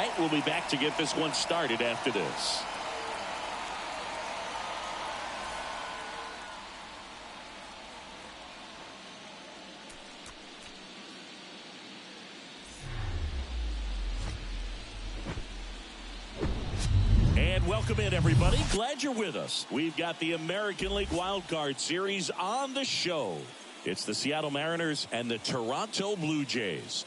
right, we'll be back to get this one started after this. And welcome in, everybody. Glad you're with us. We've got the American League Wild Card Series on the show. It's the Seattle Mariners and the Toronto Blue Jays.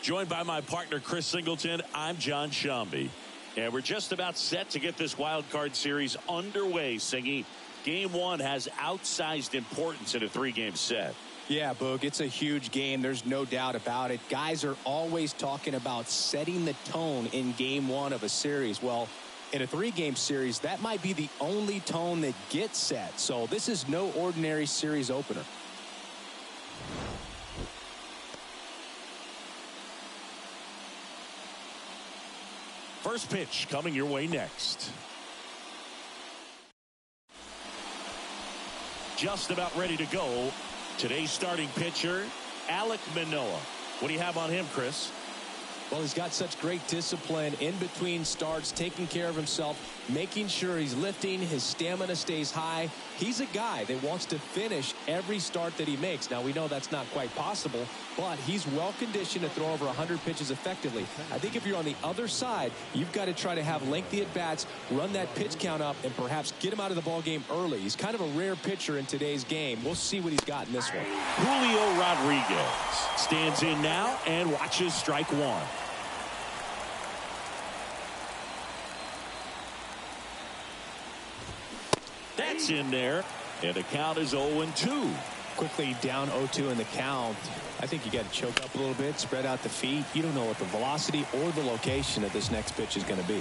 Joined by my partner, Chris Singleton, I'm John Shambi. And we're just about set to get this Wild Card Series underway, Singy. Game one has outsized importance in a three-game set. Yeah, Boog, it's a huge game. There's no doubt about it. Guys are always talking about setting the tone in game one of a series. Well, in a three-game series, that might be the only tone that gets set. So this is no ordinary series opener. First pitch coming your way next. Just about ready to go. Today's starting pitcher, Alek Manoah. What do you have on him, Chris? Well, he's got such great discipline in between starts, taking care of himself, making sure he's lifting, his stamina stays high. He's a guy that wants to finish every start that he makes. Now, we know that's not quite possible, but he's well conditioned to throw over 100 pitches effectively. I think if you're on the other side, you've got to try to have lengthy at-bats, run that pitch count up, and perhaps get him out of the ballgame early. He's kind of a rare pitcher in today's game. We'll see what he's got in this one. Julio Rodriguez stands in now and watches strike one. That's in there, and the count is 0-2. Quickly down 0-2 in the count. I think you got to choke up a little bit, spread out the feet. You don't know what the velocity or the location of this next pitch is going to be.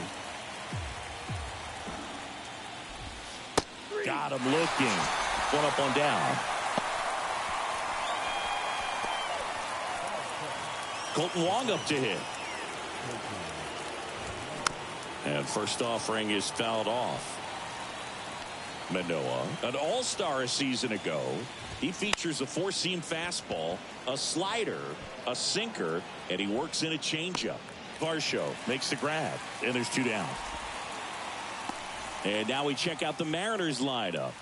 Got him looking. One up, one down. Colton Wong up to hit. And first offering is fouled off. Manoah, an all-star a season ago. He features a four-seam fastball, a slider, a sinker, and he works in a changeup. Varsho makes the grab, and there's two down. And now we check out the Mariners lineup.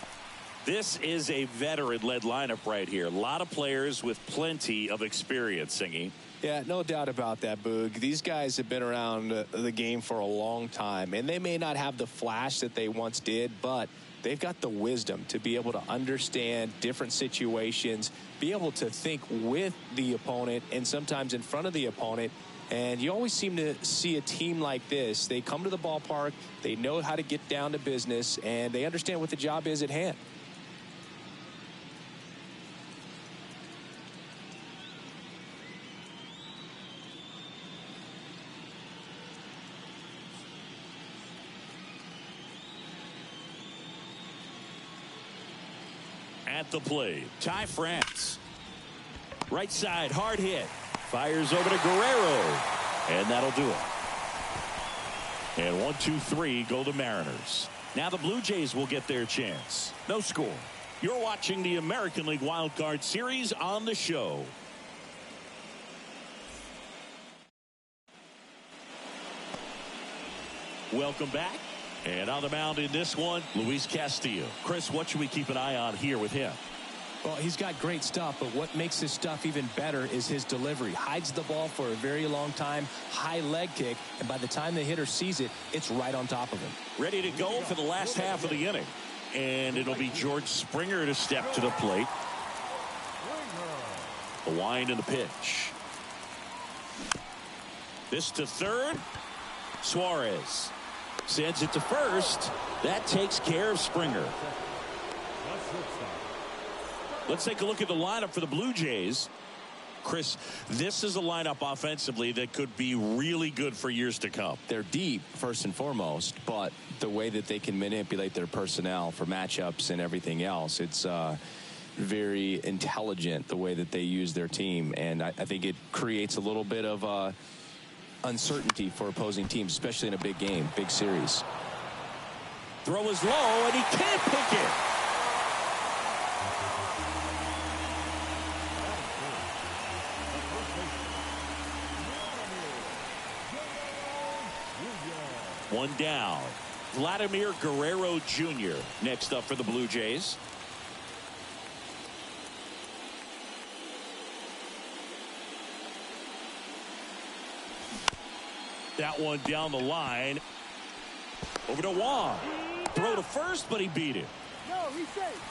This is a veteran-led lineup right here. A lot of players with plenty of experience, Singy. Yeah, no doubt about that, Boog. These guys have been around the game for a long time, and they may not have the flash that they once did, but they've got the wisdom to be able to understand different situations, be able to think with the opponent and sometimes in front of the opponent. And you always seem to see a team like this. They come to the ballpark, they know how to get down to business, and they understand what the job is at hand. At the plate, Ty France. Right side, hard hit. Fires over to Guerrero. And that'll do it. And 1-2-3 go the Mariners. Now the Blue Jays will get their chance. No score. You're watching the American League Wild Card Series on the show. Welcome back. And on the mound in this one, Luis Castillo. Chris, what should we keep an eye on here with him? Well, he's got great stuff, but what makes his stuff even better is his delivery. Hides the ball for a very long time, high leg kick, and by the time the hitter sees it, it's right on top of him. Ready to go for the last half of the inning. And it'll be George Springer to step to the plate. The wind and the pitch. This to third. Suarez sends it to first. That takes care of Springer. Let's take a look at the lineup for the Blue Jays. Chris, this is a lineup offensively that could be really good for years to come. They're deep, first and foremost, but the way that they can manipulate their personnel for matchups and everything else, it's very intelligent the way that they use their team. And I think it creates a little bit of uncertainty for opposing teams, especially in a big game, big series. Throw is low, and he can't pick it. One down. Vladimir Guerrero Jr. next up for the Blue Jays. That one down the line. Over to Wong. Throw to first, but he beat it. No, he's safe.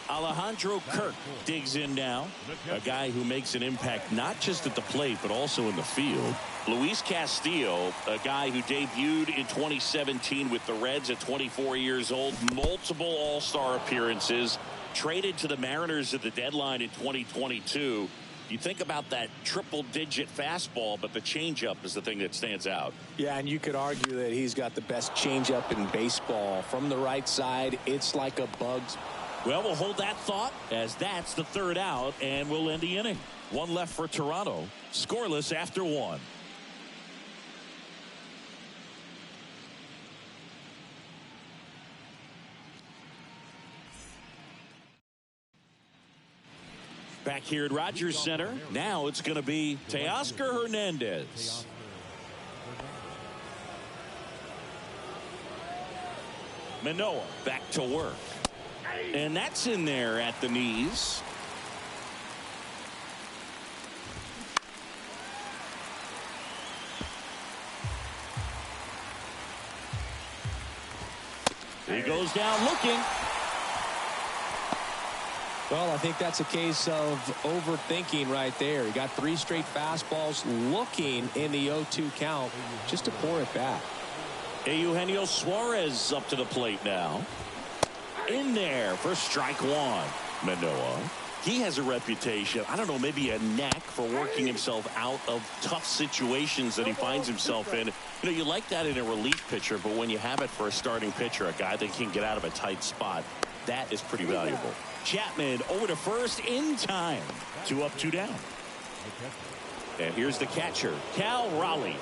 Alejandro Kirk digs in now. A guy who makes an impact not just at the plate, but also in the field. Luis Castillo, a guy who debuted in 2017 with the Reds at 24 years old. Multiple All-Star appearances. Traded to the Mariners at the deadline in 2022. You think about that triple-digit fastball, but the changeup is the thing that stands out. Yeah, and you could argue that he's got the best changeup in baseball. From the right side, it's like a bug's. Well, we'll hold that thought as that's the third out, and we'll end the inning. One left for Toronto. Scoreless after one. Back here at Rogers Center. Now it's going to be Teoscar Hernandez. Manoah back to work. And that's in there at the knees. He goes down looking. Well, I think that's a case of overthinking right there. He got 3 straight fastballs looking in the 0-2 count just to pour it back. Eugenio Suarez up to the plate now. In there for strike one. Manoah. He has a reputation, I don't know, maybe a knack for working himself out of tough situations that he finds himself in. You know, you like that in a relief pitcher, but when you have it for a starting pitcher, a guy that can get out of a tight spot, that is pretty valuable. Chapman over to first in time. 2 up, 2 down. And here's the catcher, Cal Raleigh.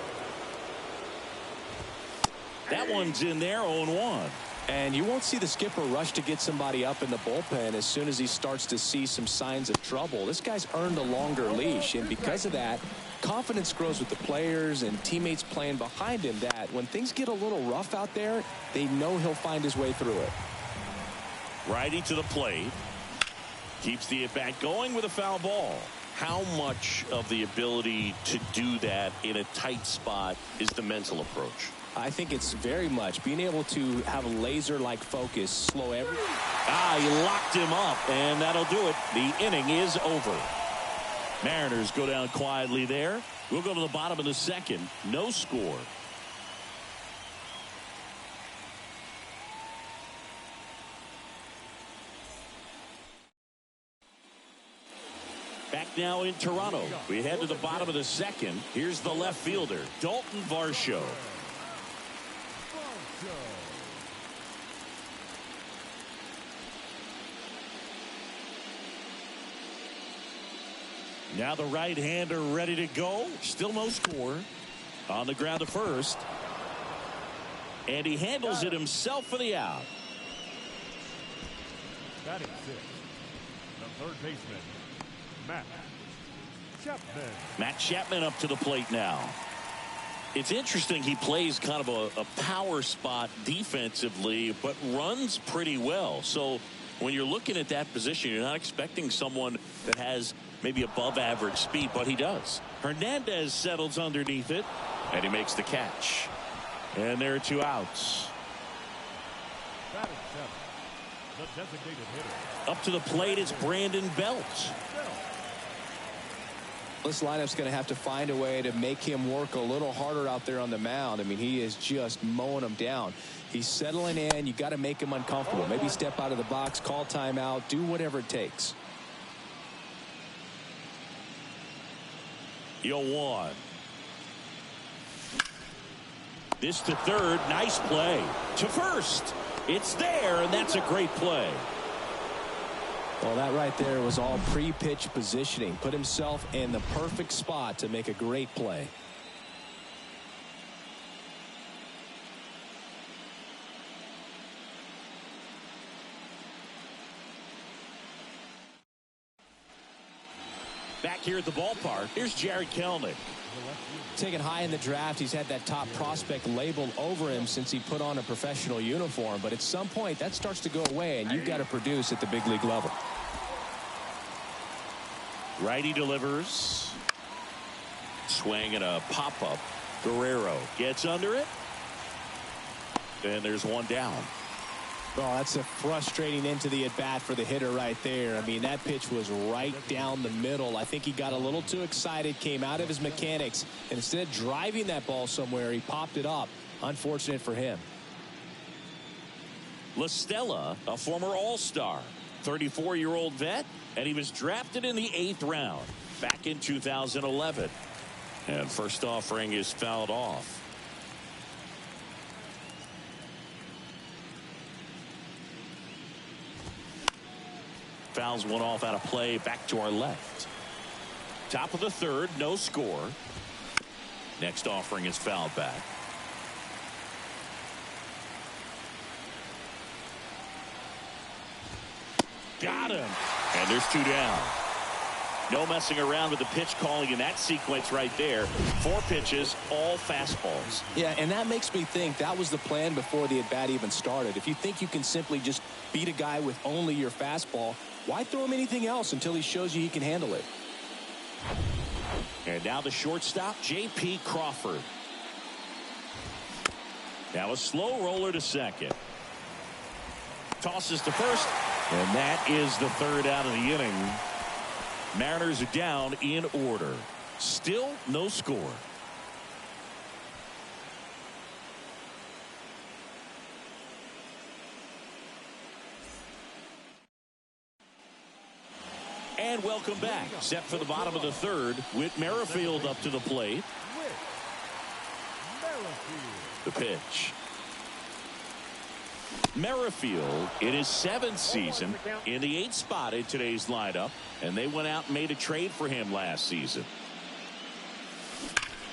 That one's in there, 0-1. And you won't see the skipper rush to get somebody up in the bullpen as soon as he starts to see some signs of trouble. This guy's earned a longer leash, and because of that, confidence grows with the players and teammates playing behind him that when things get a little rough out there, they know he'll find his way through it. Righty to the plate. Keeps the at-bat going with a foul ball. How much of the ability to do that in a tight spot is the mental approach? I think it's very much being able to have a laser-like focus, slow every. He locked him up, and that'll do it. The inning is over. Mariners go down quietly there. We'll go to the bottom of the second. No score. Back now in Toronto. We head to the bottom of the second. Here's the left fielder, Dalton Varsho. Now the right-hander ready to go. Still no score. On the ground to first. And he handles it himself for the out. Batting 6, the third baseman, Matt Chapman. Matt Chapman up to the plate now. It's interesting, he plays kind of a power spot defensively, but runs pretty well. So when you're looking at that position, you're not expecting someone that has maybe above average speed, but he does. Hernandez settles underneath it, and he makes the catch. And there are 2 outs. Batting 7, the designated hitter. Up to the plate is Brandon Belt. This lineup's going to have to find a way to make him work a little harder out there on the mound. I mean, he is just mowing them down. He's settling in. You got to make him uncomfortable. Maybe step out of the box, call timeout, do whatever it takes. 0-1. This to third. Nice play. To first. It's there, and that's a great play. Well, that right there was all pre-pitch positioning. Put himself in the perfect spot to make a great play. Back here at the ballpark. Here's Jared Kelenic. Taken high in the draft, he's had that top prospect labeled over him since he put on a professional uniform. But at some point, that starts to go away, and you've got to produce at the big league level. Righty delivers. Swing and a pop-up. Guerrero gets under it. And there's one down. Oh, that's a frustrating end to the at-bat for the hitter right there. I mean, that pitch was right down the middle. I think he got a little too excited, came out of his mechanics, and instead of driving that ball somewhere, he popped it up. Unfortunate for him. La Stella, a former All-Star, 34-year-old vet, and he was drafted in the 8th round back in 2011. And first offering is fouled off. Fouls one off out of play, back to our left. Top of the 3rd, no score. Next offering is fouled back. Got him. And there's 2 down. No messing around with the pitch calling in that sequence right there. 4 pitches, all fastballs. Yeah, and that makes me think that was the plan before the at-bat even started. If you think you can simply just beat a guy with only your fastball, why throw him anything else until he shows you he can handle it? And now the shortstop, J.P. Crawford. Now a slow roller to second. Tosses to first, and that is the 3rd out of the inning. Mariners are down in order. Still no score. And welcome back. Set for the bottom of the 3rd. Whit Merrifield up to the plate. The pitch. Merrifield in his 7th season in the 8th spot in today's lineup, and they went out and made a trade for him last season.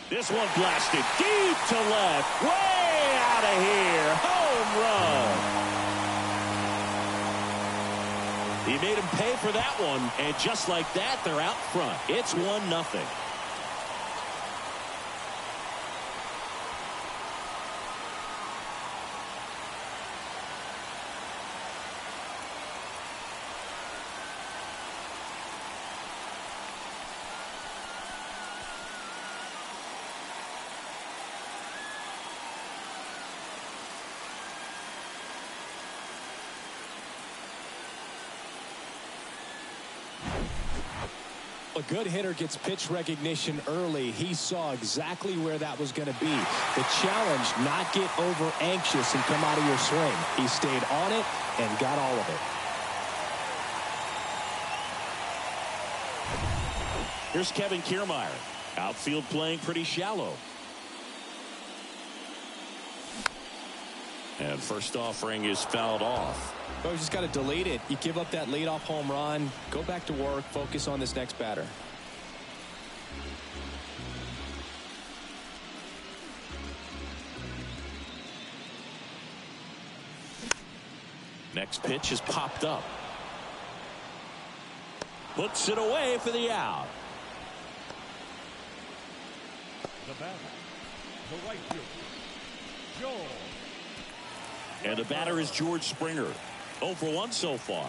This one blasted deep to left, way out of here. Home run. He made him pay for that one, and just like that, they're out front. It's 1-0. A good hitter gets pitch recognition early. He saw exactly where that was going to be. The challenge, not get over anxious and come out of your swing. He stayed on it and got all of it. Here's Kevin Kiermaier. Outfield playing pretty shallow. And first offering is fouled off. Well, you just got to delete it. You give up that leadoff home run. Go back to work. Focus on this next batter. Next pitch is popped up. Puts it away for the out. The batter, the right fielder, Joel. And the batter is George Springer. 0 for 1 so far.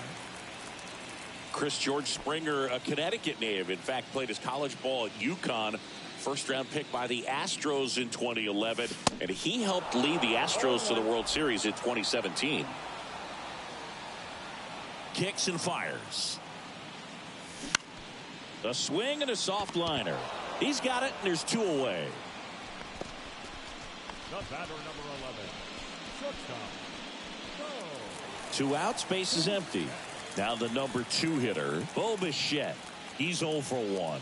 George Springer, a Connecticut native, in fact played his college ball at UConn. First round pick by the Astros in 2011, and he helped lead the Astros to the World Series in 2017. Kicks and fires. A swing and a soft liner. He's got it, and there's 2 away. The batter, number 11, shortstop. 2 outs, base is empty. Now the number 2 hitter, Bo Bichette. He's 0 for 1.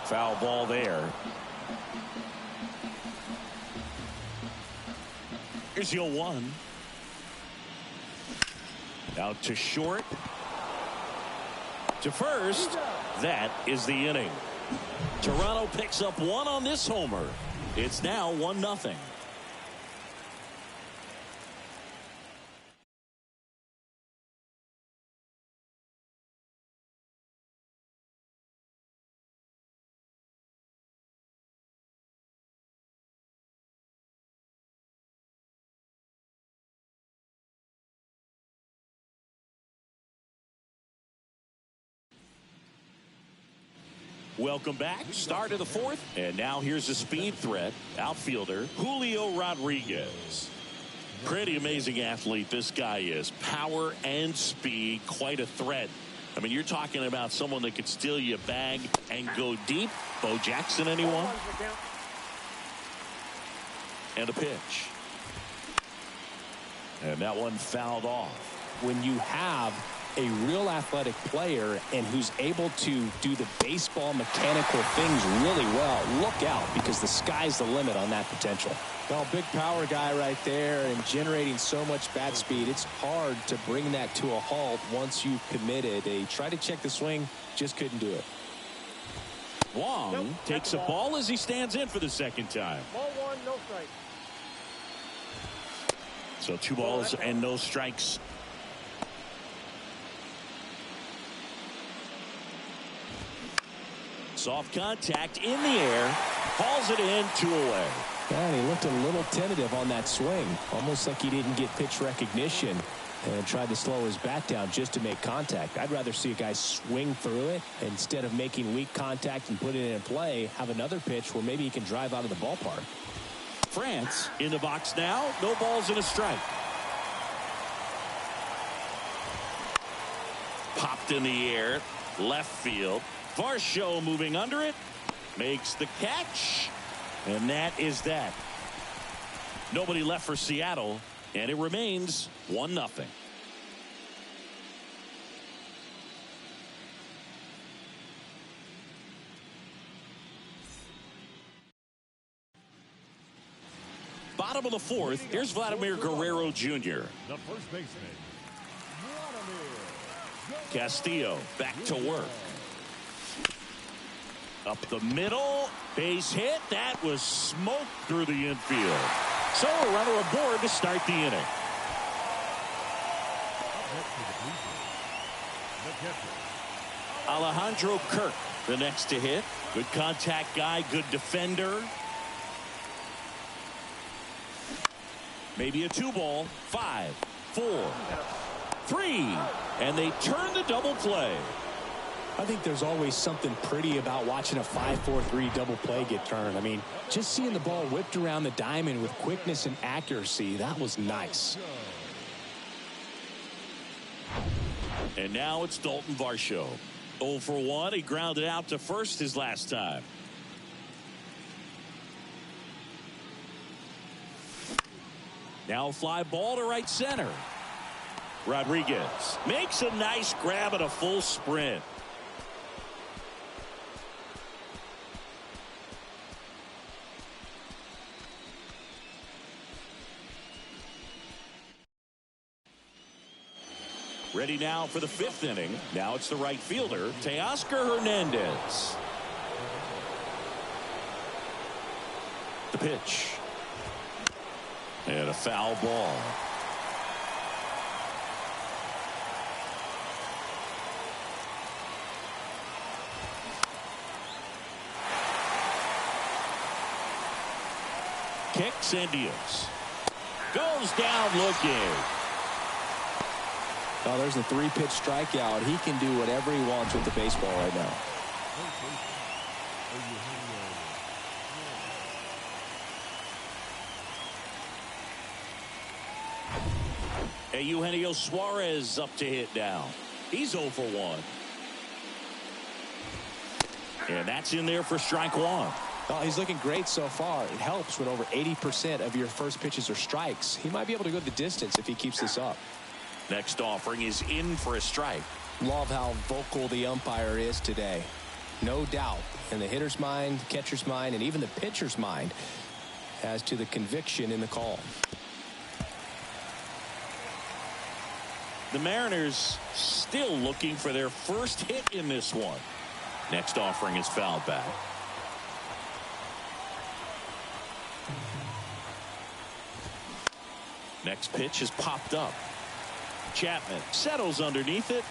Foul ball there. Here's the 0-1. Out to short. To first. That is the inning. Toronto picks up 1 on this homer. It's now 1-0. Welcome back. Start of the fourth. And now here's a speed threat. Outfielder Julio Rodriguez. Pretty amazing athlete this guy is. Power and speed. Quite a threat. I mean, you're talking about someone that could steal your bag and go deep. Bo Jackson, anyone? And a pitch. And that one fouled off. When you have a real athletic player and who's able to do the baseball mechanical things really well, look out, because the sky's the limit on that potential. Well, big power guy right there and generating so much bat speed. It's hard to bring that to a halt once you've committed. They tried to check the swing, just couldn't do it. Wong takes a ball as he stands in for the second time. Ball one, no strike. So 2 balls and no strikes. Soft contact in the air. Hauls it in, 2 away. And he looked a little tentative on that swing. Almost like he didn't get pitch recognition and tried to slow his bat down just to make contact. I'd rather see a guy swing through it instead of making weak contact and putting it in play. Have another pitch where maybe he can drive out of the ballpark. France in the box now. No balls and a strike. Popped in the air. Left field. Varsho moving under it. Makes the catch. And that is that. Nobody left for Seattle. And it remains 1-0. Bottom of the fourth. Here's Vladimir Guerrero Jr. The first baseman, Vladimir. Castillo back to work. Up the middle. Base hit. That was smoked through the infield. So a runner aboard to start the inning. Alejandro Kirk, the next to hit. Good contact guy, good defender. Maybe a 2-ball. 5, 4, 3. And they turn the double play. I think there's always something pretty about watching a 5-4-3 double play get turned. I mean, just seeing the ball whipped around the diamond with quickness and accuracy, that was nice. And now it's Dalton Varsho. 0 for 1. He grounded out to first his last time. Now a fly ball to right center. Rodriguez makes a nice grab and a full sprint. Ready now for the 5th inning. Now it's the right fielder, Teoscar Hernandez. The pitch. And a foul ball. Kicks and deals. Goes down looking. Oh, there's a 3-pitch strikeout. He can do whatever he wants with the baseball right now. Eugenio Suarez up to hit now. He's 0 for 1. And that's in there for strike 1. Oh, he's looking great so far. It helps when over 80% of your first pitches are strikes. He might be able to go the distance if he keeps this up. Next offering is in for a strike. Love how vocal the umpire is today. No doubt in the hitter's mind, catcher's mind, and even the pitcher's mind as to the conviction in the call. The Mariners still looking for their first hit in this one. Next offering is fouled back. Next pitch is popped up. Chapman settles underneath it.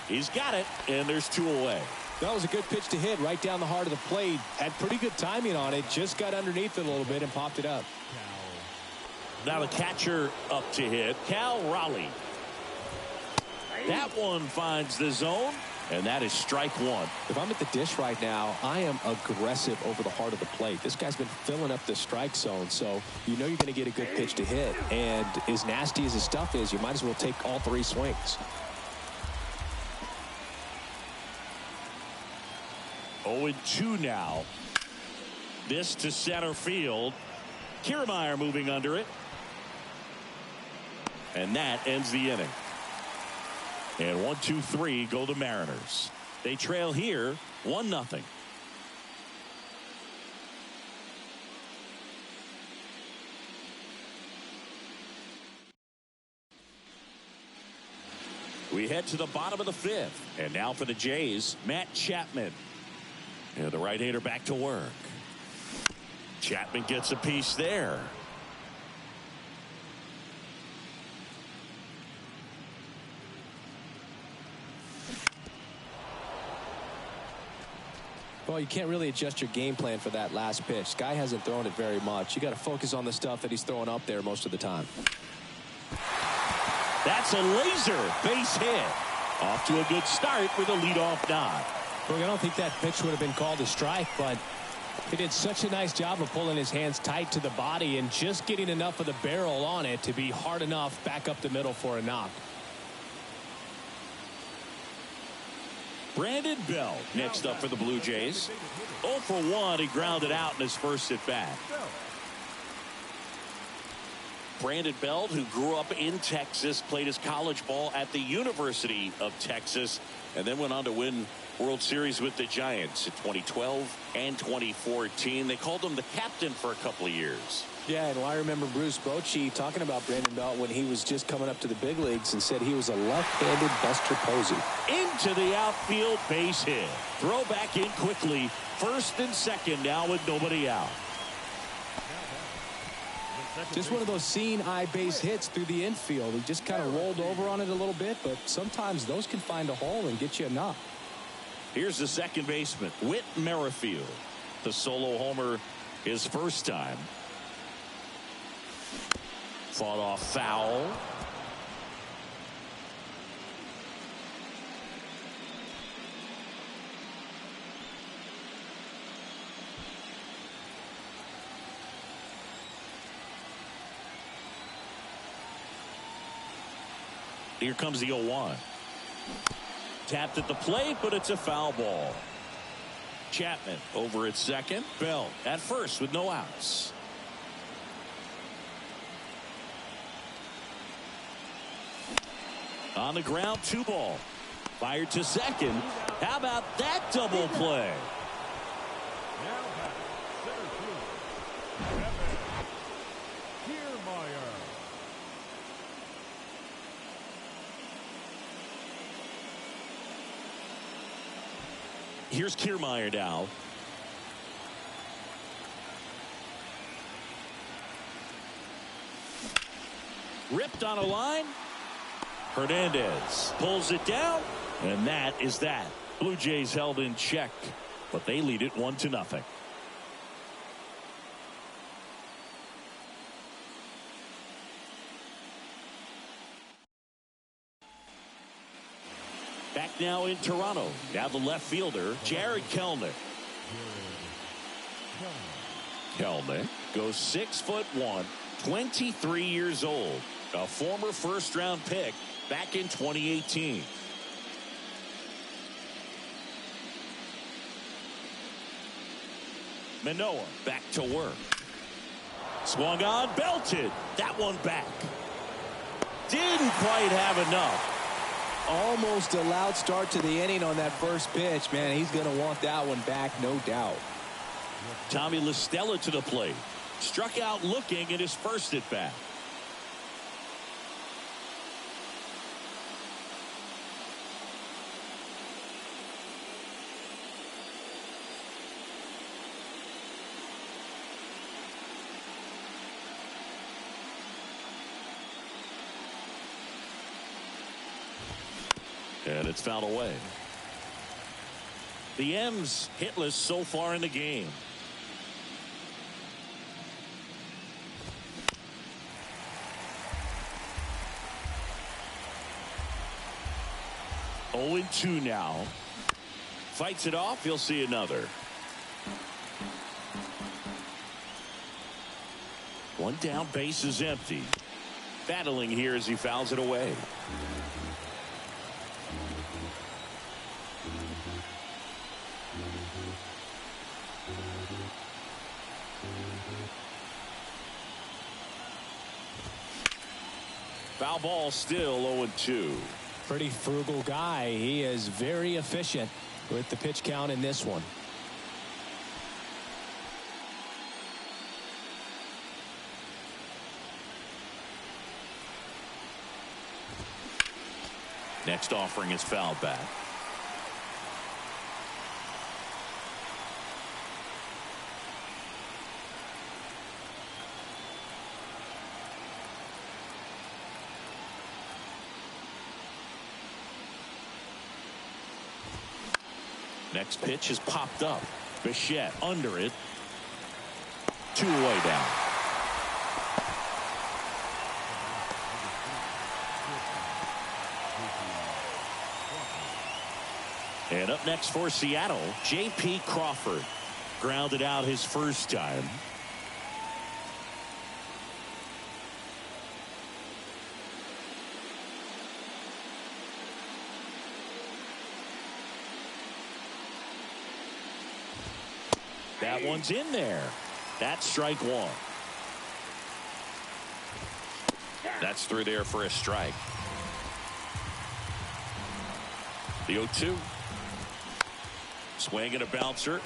He's got it, and there's 2 away. That was a good pitch to hit right down the heart of the plate. Had pretty good timing on it. Just got underneath it a little bit and popped it up. Now the catcher up to hit, Cal Raleigh. That one finds the zone, And that is strike one. If I'm at the dish right now, I am aggressive over the heart of the plate. This guy's been filling up the strike zone, so you know you're going to get a good pitch to hit. And as nasty as his stuff is, you might as well take all three swings. 0-2 now. This to center field. Kiermaier moving under it. And that ends the inning. And 1-2-3 go the Mariners. They trail here 1-0. We head to the bottom of the fifth. And now for the Jays, Matt Chapman. And the right-hander back to work. Chapman gets a piece there. Well, you can't really adjust your game plan for that last pitch. Guy hasn't thrown it very much. You got to focus on the stuff that he's throwing up there most of the time. That's a laser base hit. Off to a good start with a leadoff nod. Look, I don't think that pitch would have been called a strike, but he did such a nice job of pulling his hands tight to the body and just getting enough of the barrel on it to be hard enough back up the middle for a knock. Brandon Belt next up for the Blue Jays. 0 for 1. He grounded out in his first at bat. Brandon Belt, who grew up in Texas, played his college ball at the University of Texas, and then went on to win World Series with the Giants in 2012 and 2014. They called him the captain for a couple of years. Yeah, and I remember Bruce Bochy talking about Brandon Belt when he was just coming up to the big leagues and said he was a left-handed Buster Posey. Into the outfield, base hit. Throw back in quickly. First and second now with nobody out. Just one of those seeing eye base hits through the infield. He just kind of rolled over on it a little bit, but sometimes those can find a hole and get you a knock. Here's the second baseman, Whit Merrifield. The solo homer his first time. Fought off foul. Here comes the 0-1. Tapped at the plate, but it's a foul ball. Chapman over at second. Bell at first with no outs. On the ground, 2 ball. Fired to second. How about that double play? Here's Kiermaier now. Ripped on a line. Hernandez pulls it down, and that is that. Blue Jays held in check, but they lead it 1-0. Back now in Toronto. Now the left fielder, Jared Kelenic. Kelenic goes 6'1", 23 years old. A former first-round pick back in 2018. Manoah back to work. Swung on, belted. That one back. Didn't quite have enough. Almost a loud start to the inning on that first pitch. Man, he's going to want that one back, no doubt. Tommy La Stella to the plate. Struck out looking at his first at bat. And it's fouled away. The M's hitless so far in the game. 0-2 now. Fights it off. He'll see another. One down, base is empty. Battling here as he fouls it away. Foul ball, still 0-2. Pretty frugal guy. He is very efficient with the pitch count in this one. Next offering is fouled back. Next pitch is popped up. Bichette under it. 2 away down. And up next for Seattle, J.P. Crawford. Grounded out his first time. That one's in there. That's strike one. That's through there for a strike. The 0-2. Swing and a bouncer.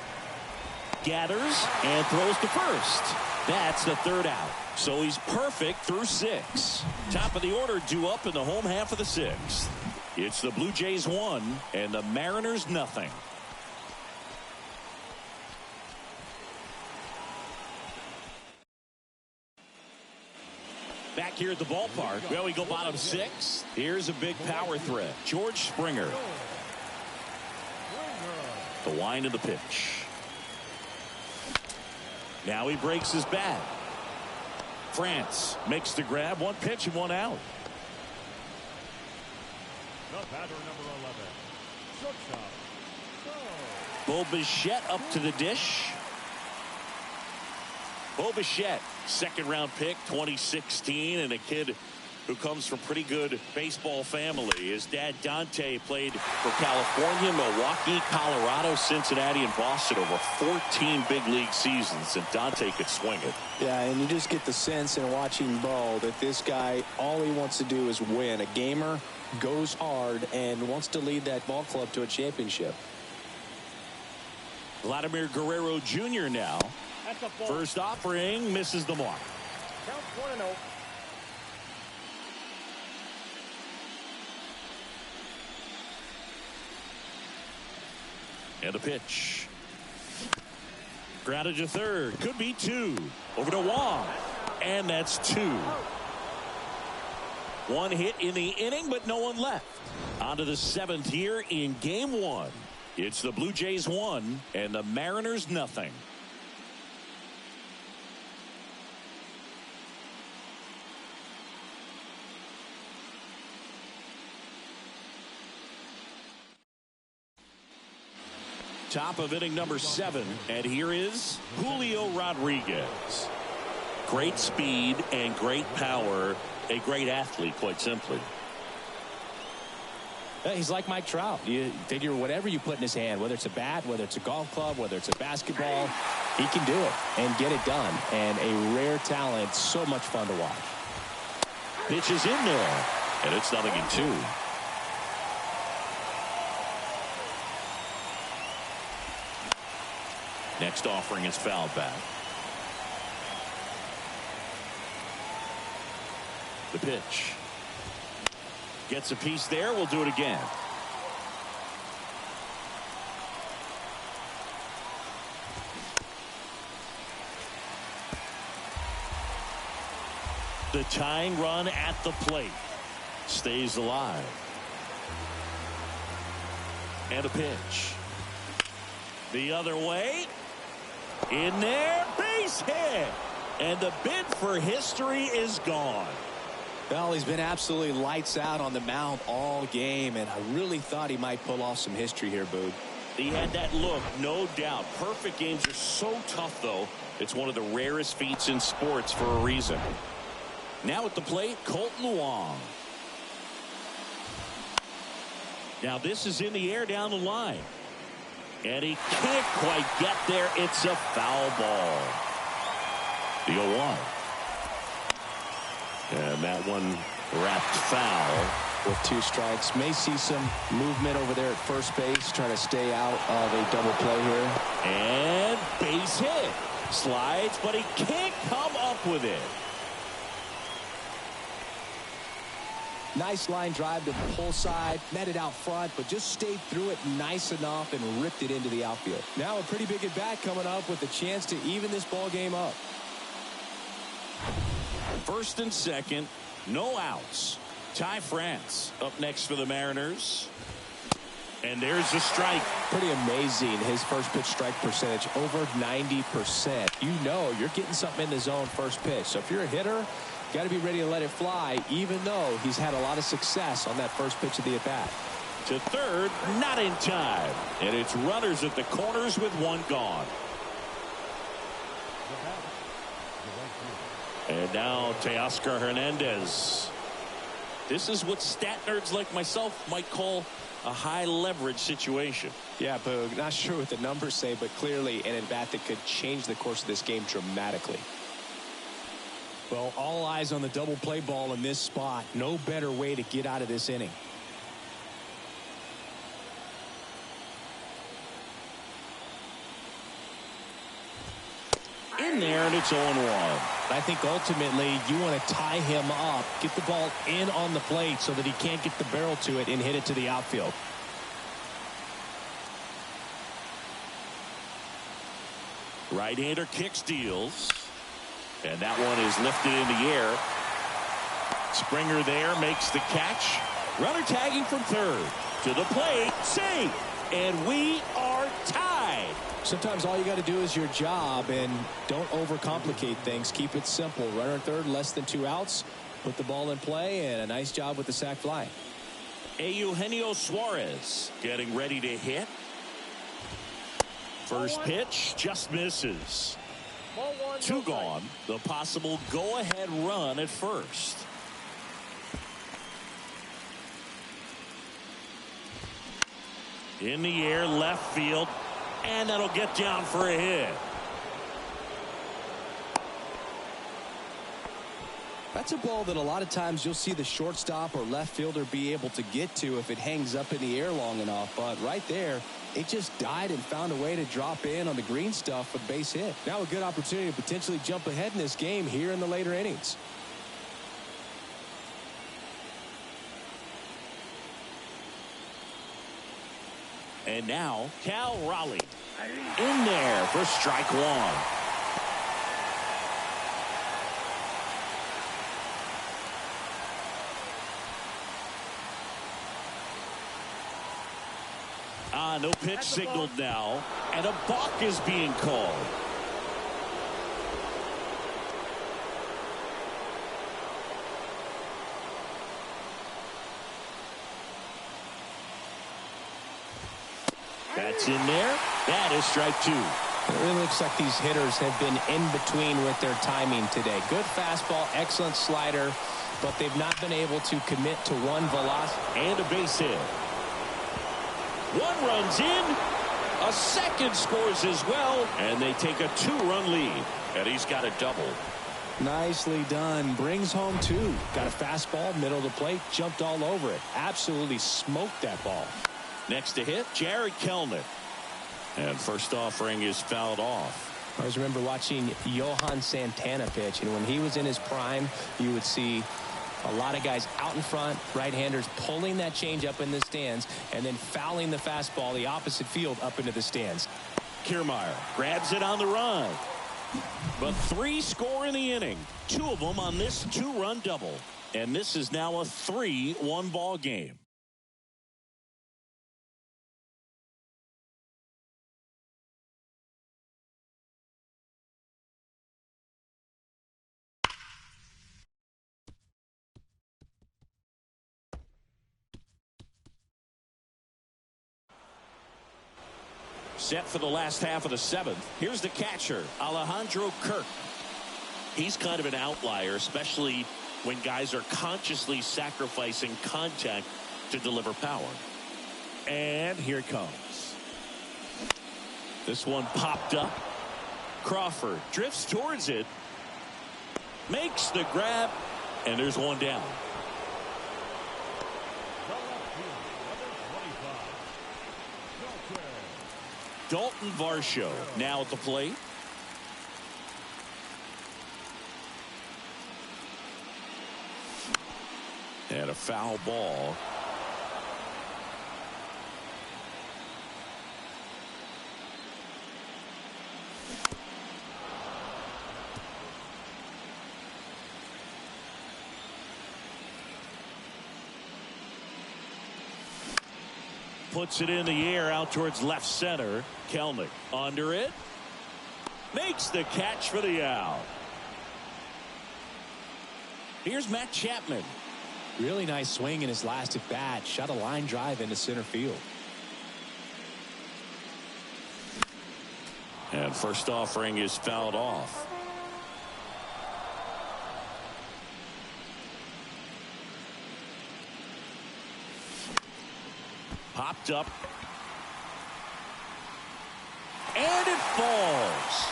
Gathers and throws to first. That's the third out. So he's perfect through 6. Top of the order due up in the home half of the 6th. It's the Blue Jays 1 and the Mariners nothing. Back here at the ballpark. Well, we go bottom 6. Here's a big power threat. George Springer. The wind of the pitch. Now he breaks his bat. France makes the grab. 1 pitch and 1 out. The batter, number 11, shortstop. Bo Bichette up to the dish. Bo Bichette, second-round pick, 2016, and a kid who comes from pretty good baseball family. His dad, Dante, played for California, Milwaukee, Colorado, Cincinnati, and Boston over 14 big league seasons, and Dante could swing it. Yeah, and you just get the sense in watching Bo that this guy, all he wants to do is win. A gamer, goes hard, and wants to lead that ball club to a championship. Vladimir Guerrero Jr. now. First offering, misses the mark. Count 1-0. And a pitch. Grounded to third. Could be 2. Over to Wong. And that's 2. 1 hit in the inning, but no one left. On to the 7th here in game 1. It's the Blue Jays 1 and the Mariners nothing. Top of inning number 7, and here is Julio Rodriguez. Great speed and great power. A great athlete, quite simply. He's like Mike Trout. You figure whatever you put in his hand, whether it's a bat, whether it's a golf club, whether it's a basketball, he can do it and get it done. And a rare talent, so much fun to watch. Pitch is in there, and it's 0-2. Next offering is fouled back. The pitch. Gets a piece there. We'll do it again. The tying run at the plate. Stays alive. And a pitch. The other way. In there, base hit, and the bid for history is gone. Well, he's been absolutely lights out on the mound all game, and I really thought he might pull off some history here, Boog. He had that look, no doubt. Perfect games are so tough, though. It's one of the rarest feats in sports for a reason. Now at the plate, Colton Wong. Now this is in the air down the line. And he can't quite get there. It's a foul ball. The 0-1. And that one wrapped foul. With 2 strikes. May see some movement over there at first base. Trying to stay out of a double play here. And base hit. Slides, but he can't come up with it. Nice line drive to the pull side. Met it out front, but just stayed through it nice enough and ripped it into the outfield. Now a pretty big at bat coming up with a chance to even this ball game up. First and second, no outs. Ty France up next for the Mariners. And there's a strike. Pretty amazing, his first pitch strike percentage, over 90%. You know you're getting something in the zone first pitch. So if you're a hitter, got to be ready to let it fly, even though he's had a lot of success on that first pitch of the at-bat. To third, not in time. And it's runners at the corners with 1 gone. And now Teoscar Hernandez. This is what stat nerds like myself might call a high leverage situation. Yeah, Boog, not sure what the numbers say, but clearly an at-bat that could change the course of this game dramatically. Well, all eyes on the double play ball in this spot. No better way to get out of this inning. In there, and it's 0-1. I think ultimately you want to tie him up, get the ball in on the plate so that he can't get the barrel to it and hit it to the outfield. Right-hander kicks, deals. And that one is lifted in the air. Springer there makes the catch. Runner tagging from third. To the plate. Safe. And we are tied. Sometimes all you got to do is your job and don't overcomplicate things. Keep it simple. Runner at third, less than 2 outs. Put the ball in play, and a nice job with the sac fly. Eugenio Suarez getting ready to hit. First pitch just misses. 2 gone. The possible go-ahead run at first. In the air, left field. And that'll get down for a hit. That's a ball that a lot of times you'll see the shortstop or left fielder be able to get to if it hangs up in the air long enough. But right there, it just died and found a way to drop in on the green stuff with base hit. Now a good opportunity to potentially jump ahead in this game here in the later innings. And now Cal Raleigh in there for strike 1. No pitch signaled now, and a balk is being called. That's in there. That is strike 2. It really looks like these hitters have been in between with their timing today. Good fastball, excellent slider, but they've not been able to commit to one velocity. And a base hit. 1 runs in. A second scores as well. And they take a 2-run lead. And he's got a double. Nicely done. Brings home 2. Got a fastball, middle of the plate, jumped all over it. Absolutely smoked that ball. Next to hit, Jared Kelnick. And first offering is fouled off. I always remember watching Johan Santana pitch, and when he was in his prime, you would see a lot of guys out in front, right-handers pulling that change up in the stands and then fouling the fastball the opposite field up into the stands. Kiermaier grabs it on the run. But 3 score in the inning. 2 of them on this 2-run double. And this is now a 3-1 ball game. set for the last half of the seventh. Here's the catcher, Alejandro Kirk. He's kind of an outlier, especially when guys are consciously sacrificing contact to deliver power. And here it comes. This one popped up. Crawford drifts towards it. Makes the grab. And there's one down. The left field, number 25. Dalton Varsho now at the plate. And a foul ball. Puts it in the air out towards left center. Kelnick under it. Makes the catch for the out. Here's Matt Chapman. Really nice swing in his last at bat. Shot a line drive into center field. And first offering is fouled off. Popped up. And it falls.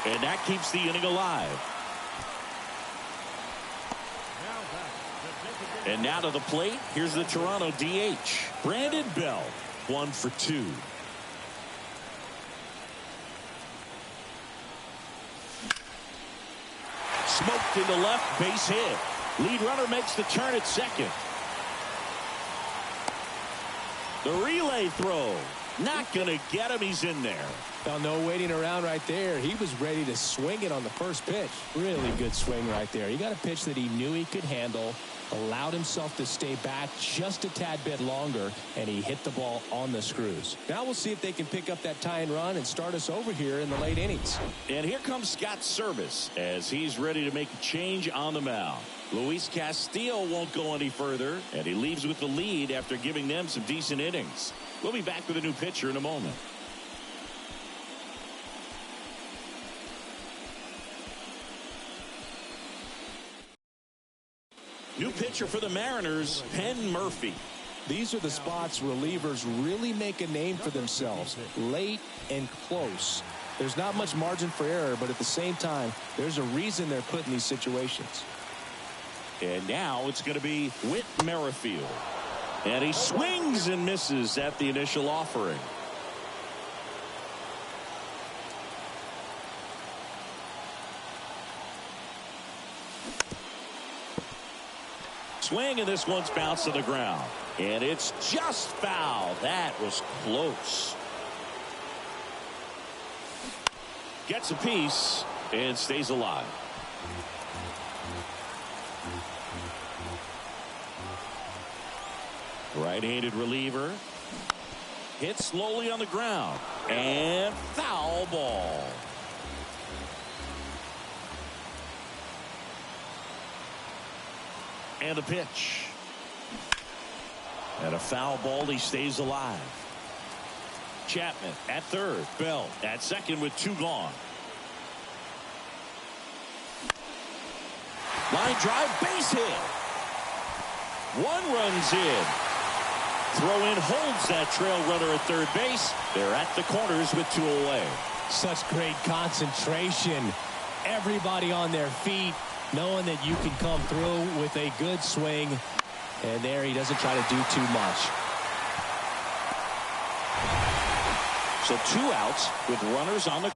And that keeps the inning alive. And now to the plate, here's the Toronto DH, Brandon Bell, 1 for 2. Smoked into left, base hit. Lead runner makes the turn at second. The relay throw, not going to get him. He's in there. Well, no waiting around right there. He was ready to swing it on the first pitch. Really good swing right there. He got a pitch that he knew he could handle, allowed himself to stay back just a tad bit longer, and he hit the ball on the screws. Now we'll see if they can pick up that tying run and start us over here in the late innings. And here comes Scott Service as he's ready to make a change on the mound. Luis Castillo won't go any further, and he leaves with the lead after giving them some decent innings. We'll be back with a new pitcher in a moment. New pitcher for the Mariners, Penn Murphy. These are the spots relievers really make a name for themselves, late and close. There's not much margin for error, but at the same time, there's a reason they're put in these situations. And now it's going to be Whit Merrifield. And he swings and misses at the initial offering. Swing, and this one's bounced to the ground. And it's just foul. That was close. Gets a piece and stays alive. Right-handed reliever. Hit slowly on the ground. And foul ball. And a pitch. And a foul ball. He stays alive. Chapman at third. Bell at second with 2 gone. Line drive, base hit. 1 runs in. Throw in holds that trail runner at third base. They're at the corners with 2 away. Such great concentration. Everybody on their feet, knowing that you can come through with a good swing. And there he doesn't try to do too much. So 2 outs with runners on the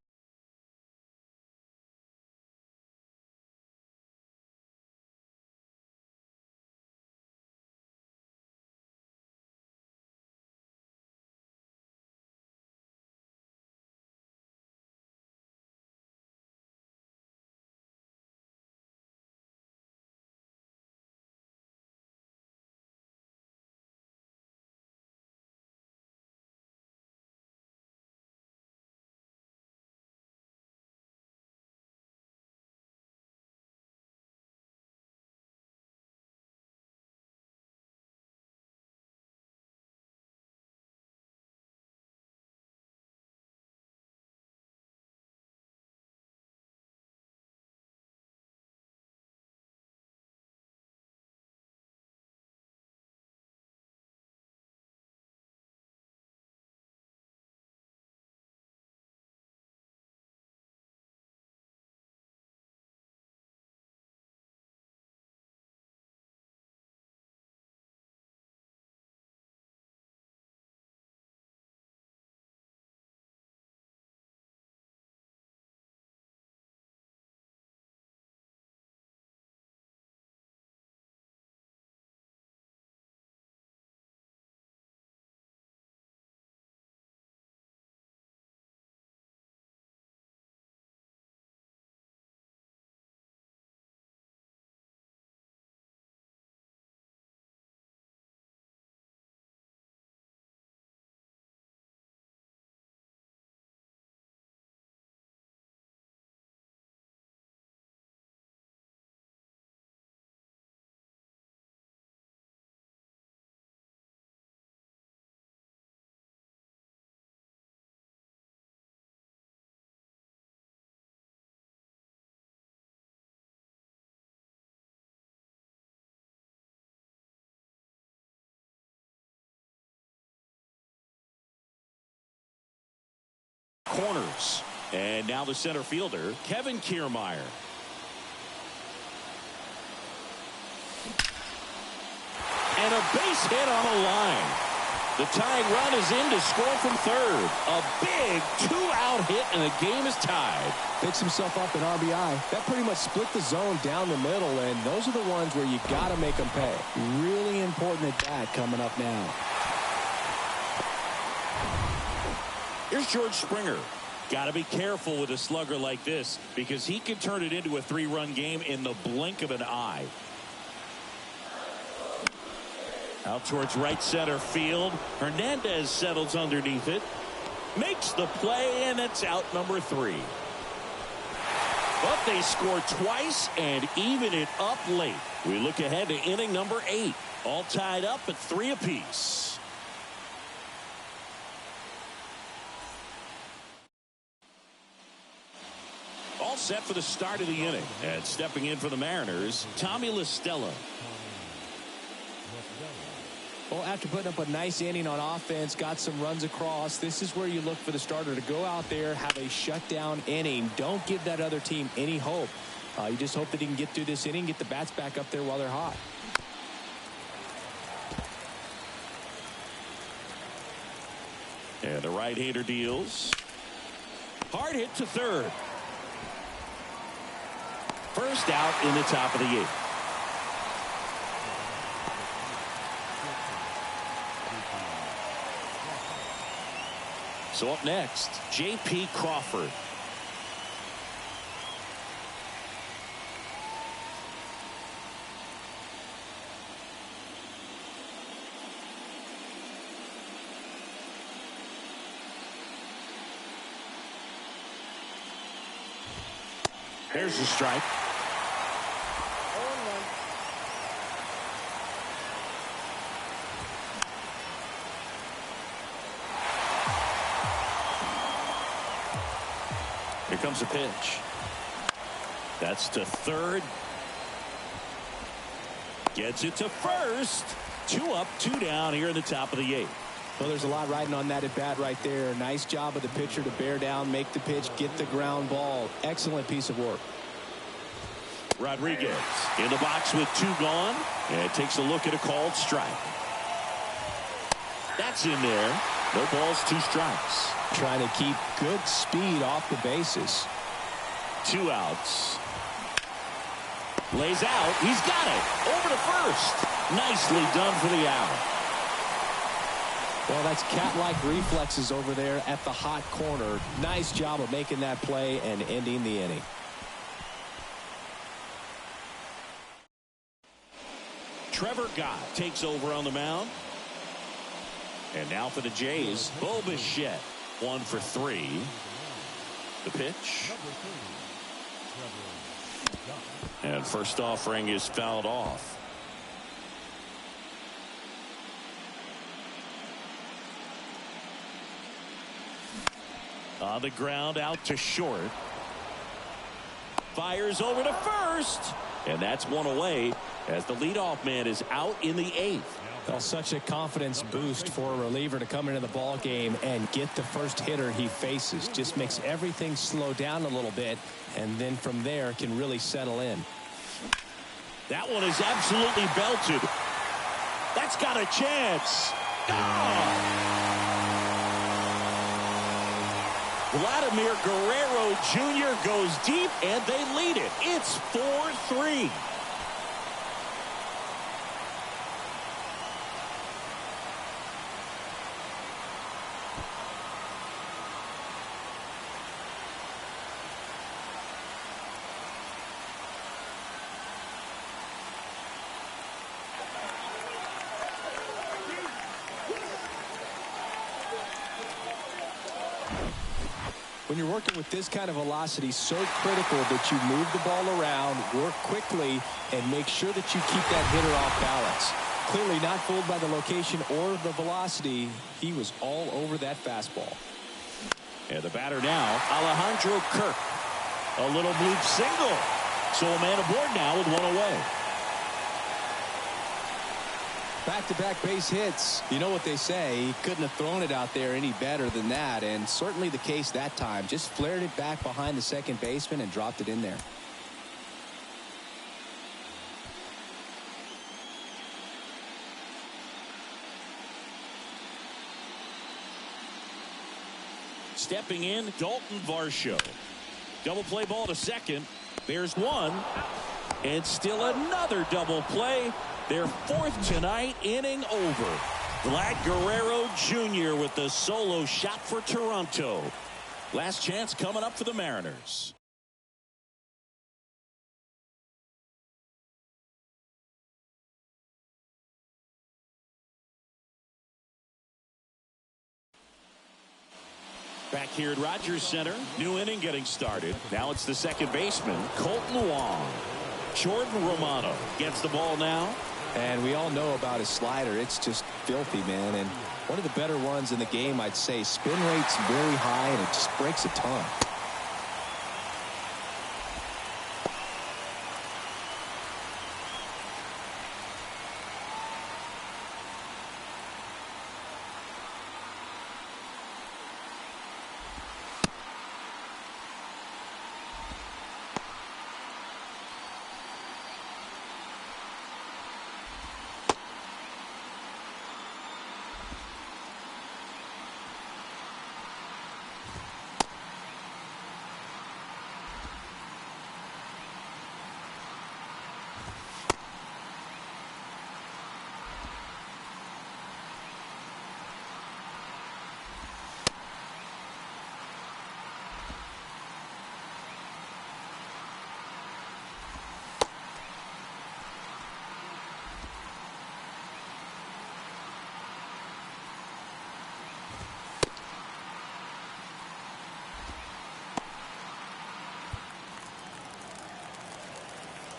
corners. And now the center fielder, Kevin Kiermaier. And a base hit on a line. The tying run is in to score from third. A big two-out hit, and the game is tied. Picks himself up an RBI. That pretty much split the zone down the middle, and those are the ones where you got to make them pay. Really important at bat coming up now. Here's George Springer. Got to be careful with a slugger like this because he can turn it into a three-run game in the blink of an eye. Out towards right center field. Hernandez settles underneath it. Makes the play, and it's out number 3. But they score twice and even it up late. We look ahead to inning number 8. All tied up at 3 apiece. All set for the start of the inning. And stepping in for the Mariners, Tommy La Stella. Well, after putting up a nice inning on offense, got some runs across, this is where you look for the starter to go out there, have a shutdown inning. Don't give that other team any hope. You just hope that he can get through this inning, get the bats back up there while they're hot. And the right-hander deals. Hard hit to third. First out in the top of the 8th. So up next, J.P. Crawford. There's the strike. Here comes a pitch. That's to third. Gets it to first. 2 up, 2 down here in the top of the 8th. Well, there's a lot riding on that at bat right there. Nice job of the pitcher to bear down, make the pitch, get the ground ball. Excellent piece of work. Rodriguez in the box with 2 gone, and takes a look at a called strike. That's in there. No balls, 2 strikes. Trying to keep good speed off the bases. 2 outs. Lays out. He's got it. Over to first. Nicely done for the out. Well, that's cat-like reflexes over there at the hot corner. Nice job of making that play and ending the inning. Trevor Gott takes over on the mound. And now for the Jays, Bo Bichette. 1 for 3. The pitch. And first offering is fouled off. On the ground, out to short. Fires over to first. And that's 1 away as the leadoff man is out in the 8th. Well, such a confidence boost for a reliever to come into the ball game and get the first hitter he faces. Just makes everything slow down a little bit, and then from there can really settle in. That one is absolutely belted. That's got a chance. Oh! Vladimir Guerrero Jr. goes deep, and they lead it. It's 4-3. When you're working with this kind of velocity, so critical that you move the ball around, work quickly, and make sure that you keep that hitter off balance. Clearly not fooled by the location or the velocity. He was all over that fastball. And the batter now, Alejandro Kirk. A little bloop single. So a man aboard now with 1 away. Back-to-back base hits. You know what they say, he couldn't have thrown it out there any better than that, and certainly the case that time. Just flared it back behind the second baseman and dropped it in there. Stepping in, Dalton Varsho. Double play ball to second. There's one. And still another double play. Their fourth tonight, inning over. Vlad Guerrero Jr. with the solo shot for Toronto. Last chance coming up for the Mariners. Back here at Rogers Center, new inning getting started. Now it's the second baseman, Colton Wong. Jordan Romano gets the ball now. And we all know about his slider. It's just filthy, man. And one of the better ones in the game, I'd say. Spin rate's very high, and it just breaks a ton.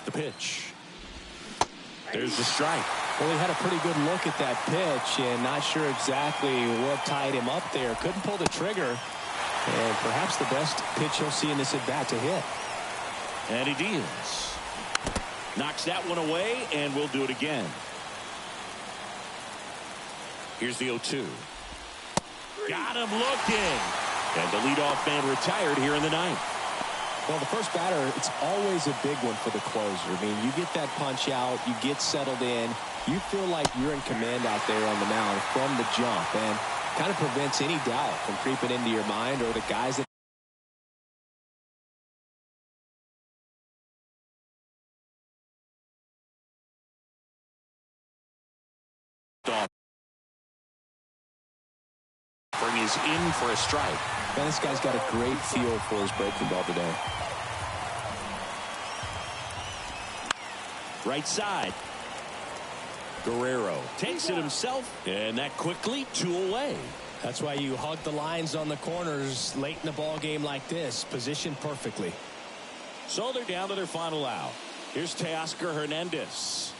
The pitch. There's the strike. Well, he had a pretty good look at that pitch and not sure exactly what tied him up there. Couldn't pull the trigger. And perhaps the best pitch he'll see in this at bat to hit. And he deals. Knocks that one away, and we'll do it again. Here's the 0-2. Got him looking. And the leadoff man retired here in the ninth. Well, the first batter, it's always a big one for the closer. I mean, you get that punch out, you get settled in, you feel like you're in command out there on the mound from the jump, and kind of prevents any doubt from creeping into your mind or the guys that Bring is in for a strike. Man, this guy's got a great feel for his breaking ball today. Right side. Guerrero takes it himself, and that quickly 2 away. That's why you hug the lines on the corners late in the ball game like this, positioned perfectly. So they're down to their final out. Here's Teoscar Hernandez.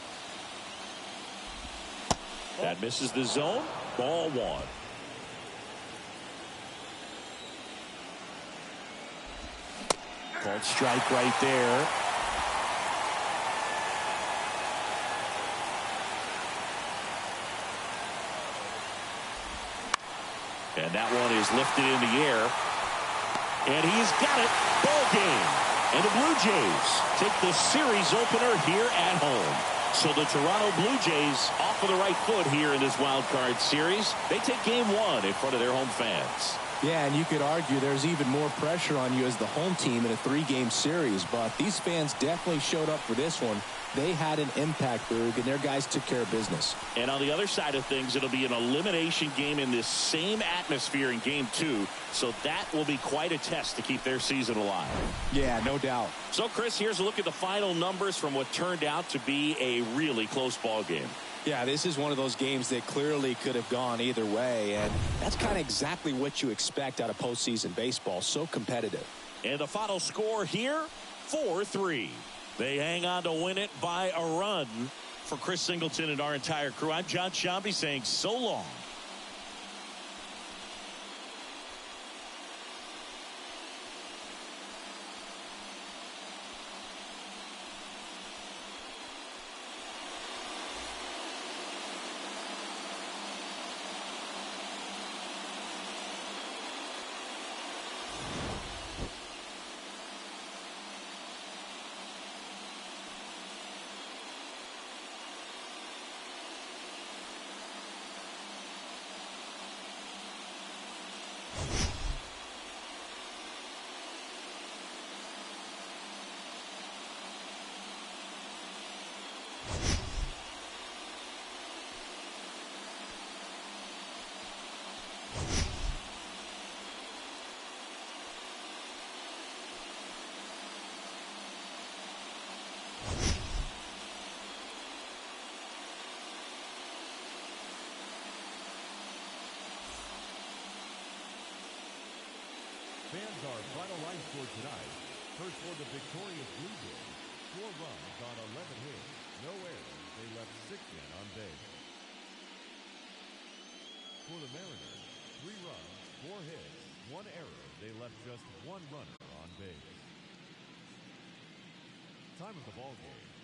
That misses the zone. Ball 1. Called strike right there. And that one is lifted in the air. And he's got it. Ball game. And the Blue Jays take the series opener here at home. So the Toronto Blue Jays off of the right foot here in this wild card series. They take game 1 in front of their home fans. Yeah, and you could argue there's even more pressure on you as the home team in a 3-game series, but these fans definitely showed up for this one. They had an impact, Boog, and their guys took care of business. And on the other side of things, it'll be an elimination game in this same atmosphere in game 2, so that will be quite a test to keep their season alive. Yeah, no doubt. So, Chris, here's a look at the final numbers from what turned out to be a really close ball game. Yeah, this is one of those games that clearly could have gone either way, and that's kind of exactly what you expect out of postseason baseball. So competitive. And the final score here, 4-3. They hang on to win it by a run. For Chris Singleton and our entire crew, I'm John Shambi saying so long. high score tonight. First for the victorious Blue Jays. 4 runs on 11 hits. No errors. They left 6 men on base. For the Mariners, 3 runs, 4 hits, 1 error. They left just 1 runner on base. Time of the ball game,